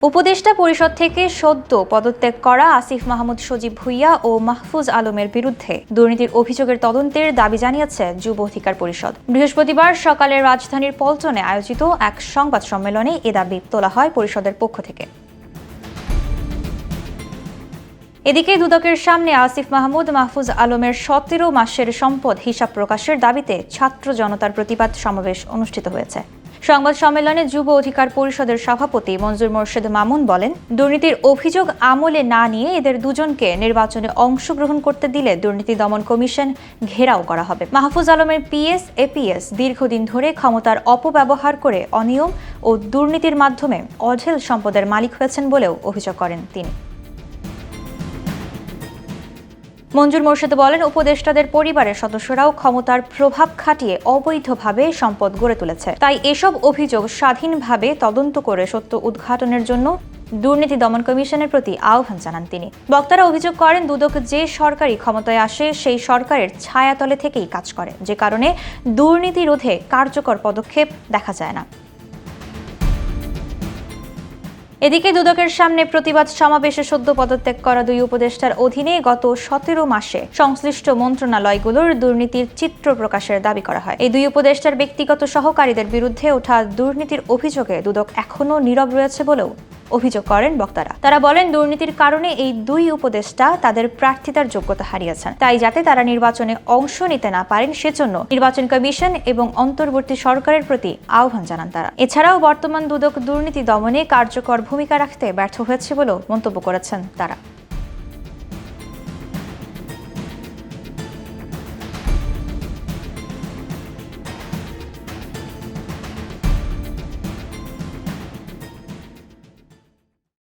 উপদেষ্টা পরিষদ থেকে সদ্য পদত্যাগ করা আসিফ মাহমুদ সজীব ভুঁইয়া ও মাহফুজ আলমের বিরুদ্ধে দুর্নীতির অভিযোগের তদন্তের দাবি জানিয়েছে যুব অধিকার পরিষদ। বৃহস্পতিবার সকালে রাজধানীর পল্টনে আয়োজিত এক সংবাদ সম্মেলনে এ দাবি তোলা হয় পরিষদের পক্ষ থেকে। এদিকে দুদকের সামনে আসিফ মাহমুদ মাহফুজ আলমের 17 মাসের সম্পদ হিসাব প্রকাশের দাবিতে ছাত্র জনতার প্রতিবাদ সমাবেশ অনুষ্ঠিত হয়েছে। সংবাদ সম্মেলনে যুব অধিকার পরিষদের সভাপতি মঞ্জুর মোর্শেদ মামুন বলেন, দুর্নীতির অভিযোগ আমলে না নিয়ে এদের দুজনকে নির্বাচনে অংশগ্রহণ করতে দিলে দুর্নীতি দমন কমিশন ঘেরাও করা হবে। মাহফুজ আলমের পিএস এপিএস দীর্ঘদিন ধরে ক্ষমতার অপব্যবহার করে অনিয়ম ও দুর্নীতির মাধ্যমে অঢেল সম্পদের মালিক হয়েছেন বলেও অভিযোগ করেন তিনি। মঞ্জুর মোর্শেদ বলেন, উপদেষ্টাদের পরিবারের সদস্যরাও ক্ষমতার প্রভাব খাটিয়ে অবৈধভাবে সম্পদ গড়ে তুলেছে। তাই এসব অভিযোগ স্বাধীনভাবে তদন্ত করে সত্য উদ্ঘাটনের জন্য দুর্নীতি দমন কমিশনের প্রতি আহ্বান জানান তিনি। বক্তারা অভিযোগ করেন, দুদক যে সরকারি ক্ষমতায় আসে সেই সরকারের ছায়াতলে থেকেই কাজ করে, যে কারণে দুর্নীতি রোধে কার্যকর পদক্ষেপ দেখা যায় না। এদিকে দুদকের সামনে প্রতিবাদ সমাবেশে সদ্য পদত্যাগ করা দুই উপদেষ্টার অধীনে গত 17 মাসে সংশ্লিষ্ট মন্ত্রণালয়গুলোর দুর্নীতির চিত্র প্রকাশের দাবি করা হয়। এই দুই উপদেষ্টার ব্যক্তিগত সহকারীদের বিরুদ্ধে ওঠা দুর্নীতির অভিযোগে দুদক এখনও নীরব রয়েছে বলেও অভিযোগ করেন বক্তারা। তারা বলেন, দুর্নীতির কারণে এই দুই উপদেষ্টা তাদের প্রার্থিতার যোগ্যতা হারিয়েছেন। তাই যাতে তারা নির্বাচনে অংশ নিতে না পারেন সেজন্য নির্বাচন কমিশন এবং অন্তর্বর্তী সরকারের প্রতি আহ্বান জানান তারা। এছাড়াও বর্তমান দুদক দুর্নীতি দমনে কার্যকর ভূমিকা রাখতে ব্যর্থ হয়েছে বলেও মন্তব্য করেছেন তারা।